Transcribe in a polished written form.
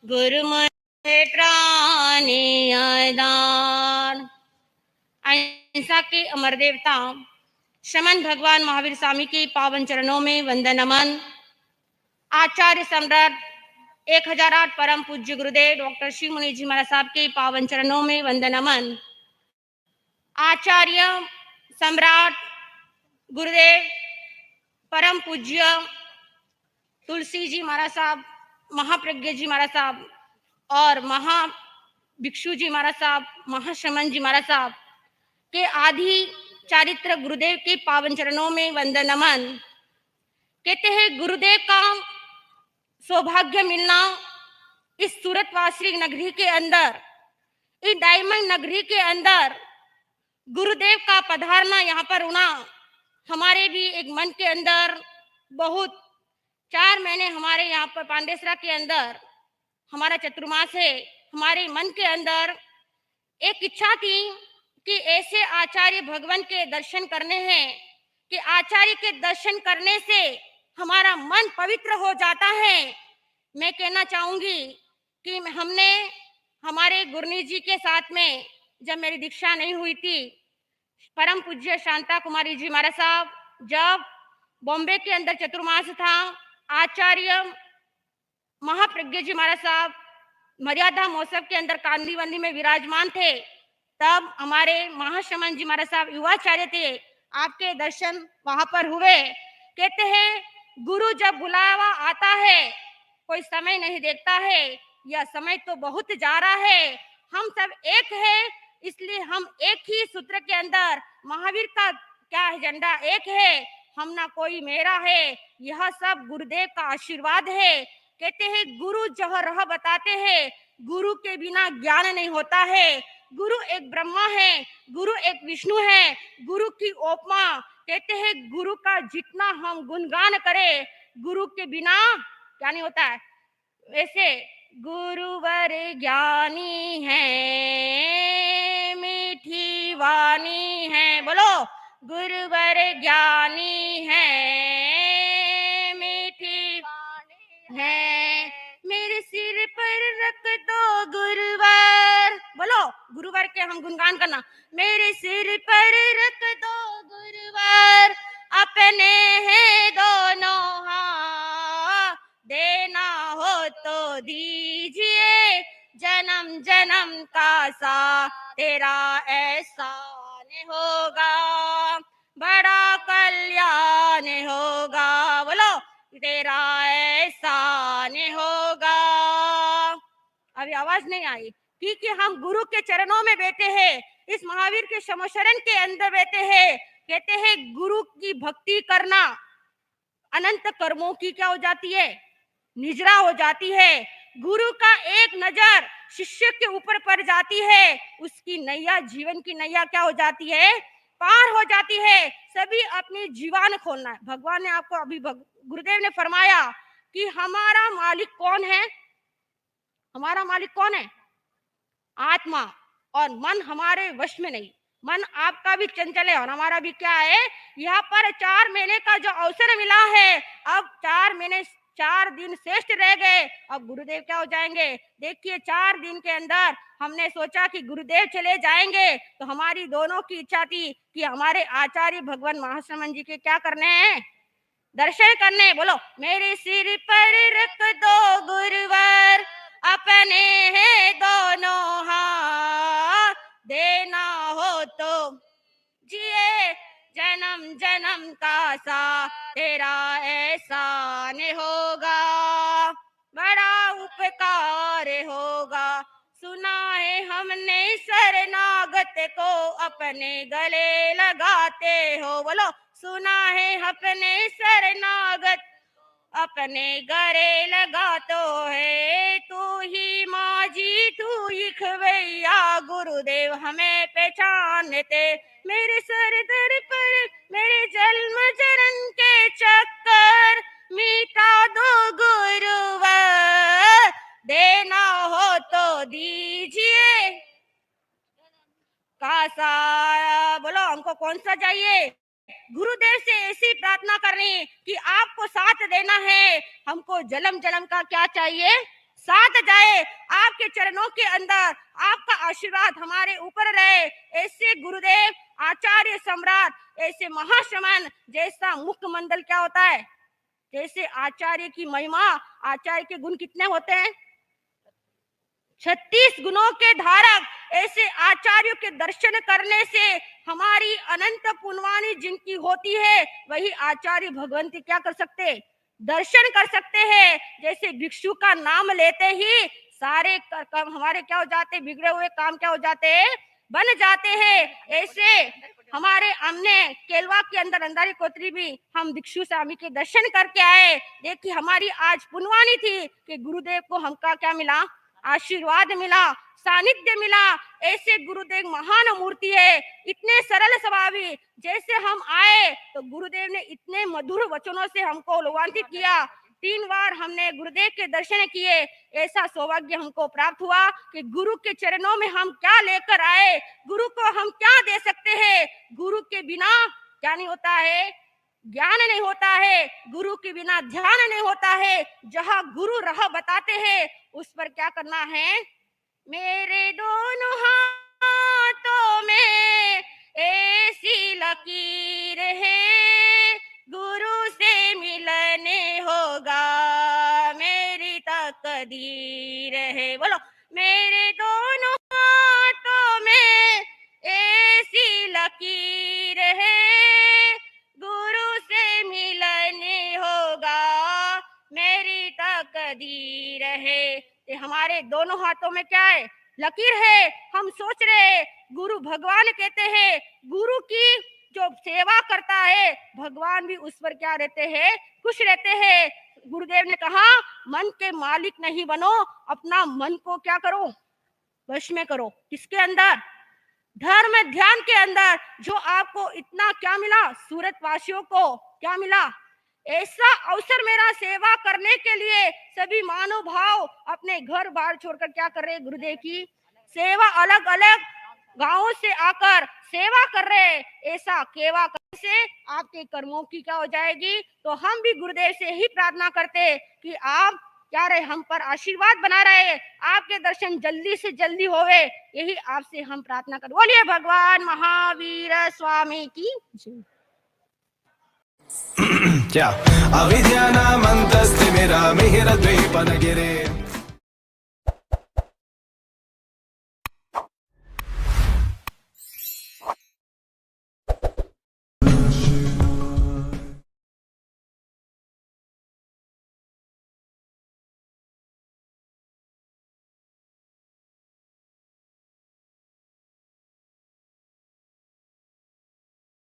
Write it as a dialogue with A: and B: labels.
A: गुरुमुखे प्राणी आदान। अहिंसा के अमर देवता शमन भगवान महावीर स्वामी के पावन चरणों में वंदन नमन। आचार्य सम्राट 1008 परम पूज्य गुरुदेव डॉक्टर श्री मुनि जी महाराज साहब के पावन चरणों में वंदन नमन। आचार्य सम्राट गुरुदेव परम पूज्य तुलसी जी महाराज साहब, महाप्रज्ञ जी महाराज साहब और महा भिक्षु जी महाराज साहब, महाशमन जी महाराज साहब के आदि चारित्र गुरुदेव के पावन चरणों में वंदन नमन। कहते हैं गुरुदेव का सौभाग्य मिलना इस सूरतवासी नगरी के अंदर, इस डायमंड नगरी के अंदर गुरुदेव का पधारना यहाँ पर होना हमारे भी एक मन के अंदर बहुत 4 महीने हमारे यहाँ पर पांडेसरा के अंदर हमारा चतुर्मास है। हमारे मन के अंदर एक इच्छा थी कि ऐसे आचार्य भगवान के दर्शन करने हैं कि आचार्य के दर्शन करने से हमारा मन पवित्र हो जाता है। मैं कहना चाहूंगी कि हमने हमारे गुरनी जी के साथ में जब मेरी दीक्षा नहीं हुई थी, परम पूज्य शांता कुमारी जी महाराज साहब जब बॉम्बे के अंदर चतुर्मास था, आचार्य महाप्रज्ञ जी महाराज साहब मर्यादा महोत्सव के अंदर कांदीवंदी में विराजमान थे, तब हमारे महाशमन जी महाराज साहब युवाचार्य थे, आपके दर्शन वहां पर हुए। कहते हैं गुरु जब बुलावा आता है कोई समय नहीं देखता है, यह समय तो बहुत जा रहा है, हम सब एक है, इसलिए हम एक ही सूत्र के अंदर महावीर का क्या एजेंडा एक है, हम ना कोई मेरा है, यह सब गुरुदेव का आशीर्वाद है। कहते हैं गुरु जह राह बताते हैं, गुरु के बिना ज्ञान नहीं होता है। गुरु एक ब्रह्मा है, गुरु एक विष्णु है, गुरु की उपमा। कहते हैं गुरु का जितना हम गुणगान करें, गुरु के बिना क्या नहीं होता है। वैसे गुरुवर ज्ञानी है, मीठी वाणी है, बोलो गुरुवर ज्ञानी है, मीठी वाणी है, मेरे सिर पर रख दो गुरुवर, बोलो गुरुवर के हम गुणगान करना, मेरे सिर पर रख दो गुरुवर, अपने हैं दोनों हाथ, देना हो तो दीजिए, जन्म जन्म का सा तेरा एहसान होगा, बड़ा कल्याण होगा, बोलो तेरा एहसान होगा। अभी आवाज नहीं आई क्योंकि हम गुरु के चरणों में बैठे हैं, इस महावीर के समशरण के अंदर बैठे हैं। कहते हैं गुरु की भक्ति करना अनंत कर्मों की क्या हो जाती है, निजरा हो जाती है। गुरु का एक नजर शिष्य के ऊपर पड़ जाती है, उसकी नैया, जीवन की नैया क्या हो जाती है, पार हो जाती है। सभी अपनी जीवन खोलना है। भगवान ने आपको अभी गुरुदेव ने फरमाया कि हमारा मालिक कौन है, हमारा मालिक कौन है, आत्मा, और मन हमारे वश में नहीं। मन आपका भी चंचल है और हमारा भी क्या है। यहाँ पर 4 महीने का जो अवसर मिला है, अब 4 महीने 4 दिन श्रेष्ठ रह गए, अब गुरुदेव क्या हो जाएंगे। देखिए 4 दिन के अंदर हमने सोचा कि गुरुदेव चले जाएंगे, तो हमारी दोनों की इच्छा थी कि हमारे आचार्य भगवान महाश्रमण जी के क्या करने हैं, दर्शन करने। बोलो मेरे सिर पर रख दो गुरुवर, अपने हैं दोनों हाथ, देना हो तो जिए, जन्म जन्म का सा तेरा एहसान होगा, बड़ा उपकार होगा। सुना है हमने शरणागत को अपने गले लगाते हो, बोलो सुना है अपने शरणागत अपने गले लगा तो है, तू ही माजी तू ही खवैया, गुरुदेव हमें पहचानते, मेरे सर दर पर मेरे जन्म जन्म के चक्कर मिटा दो गुरुवर, देना हो तो दीजिए कासा, बोलो हमको कौन सा चाहिए। गुरुदेव से ऐसी प्रार्थना करनी कि आपको साथ देना है, हमको जन्म जन्म का क्या चाहिए, साथ जाए, आपके चरणों के अंदर आपका आशीर्वाद हमारे ऊपर रहे। ऐसे गुरुदेव, आचार्य सम्राट, ऐसे महाश्रमण जैसा मुखमंडल क्या होता है, जैसे आचार्य की महिमा, आचार्य के गुण कितने होते हैं, 36 गुणों के धारक। ऐसे आचार्यों के दर्शन करने से हमारी अनंत पुण्यवानी जिनकी होती है, वही आचार्य भगवंती क्या कर सकते, दर्शन कर सकते हैं। जैसे भिक्षु का नाम लेते ही सारे काम हमारे क्या हो जाते, बिगड़े हुए काम क्या हो जाते, बन जाते हैं। ऐसे हमारे हमने केलवा के अंदर अंधारी कोतरी भी हम भिक्षु स्वामी के दर्शन करके आए। देखिए हमारी आज पुण्यवानी थी कि गुरुदेव को हमका क्या मिला, आशीर्वाद मिला, सानिध्य मिला। ऐसे गुरुदेव महान मूर्ति है, इतने सरल स्वभावी। जैसे हम आए तो गुरुदेव ने इतने मधुर वचनों से हमको लोकांकित किया। 3 बार हमने गुरुदेव के दर्शन किए। ऐसा सौभाग्य हमको प्राप्त हुआ कि गुरु के चरणों में हम क्या लेकर आए, गुरु को हम क्या दे सकते हैं। गुरु के बिना क्या नहीं होता है, ज्ञान नहीं होता है, गुरु के बिना ध्यान नहीं होता है। जहां गुरु राह बताते हैं उस पर क्या करना है, मेरे दोनों हाथों में ऐसी लकीर है, गुरु से मिलने होगा मेरी तकदीर है। बोलो, मेरे दोनों हाथों में ऐसी लकीर है, गुरु से मिलने होगा मेरी तकदीर है। ये हमारे दोनों हाथों में क्या है, लकीर है। हम सोच रहे गुरु भगवान कहते हैं, गुरु की जो सेवा करता है भगवान भी उस पर क्या रहते हैं, खुश रहते हैं। गुरुदेव ने कहा मन के मालिक नहीं बनो, अपना मन को क्या करो, वश में करो। किसके अंदर, धर्म ध्यान के अंदर। जो आपको इतना क्या मिला, सूरत वासियों को क्या मिला, ऐसा अवसर मेरा सेवा करने के लिए। सभी मानव भाव अपने घर बार छोड़कर क्या कर रहे, गुरुदेव की सेवा, अलग अलग गांवों से आकर सेवा कर रहे। ऐसा सेवा करने से आपके कर्मों की क्या हो जाएगी। तो हम भी गुरुदेव से ही प्रार्थना करते कि आप क्या रहे, हम पर आशीर्वाद बना रहे, आपके दर्शन जल्दी से जल्दी होवे, यही आपसे हम प्रार्थना कर। बोलिए भगवान महावीर स्वामी की जय।
B: क्या अविद्यानामन्तस्तिमिरमिहिरद्वीपनगिरे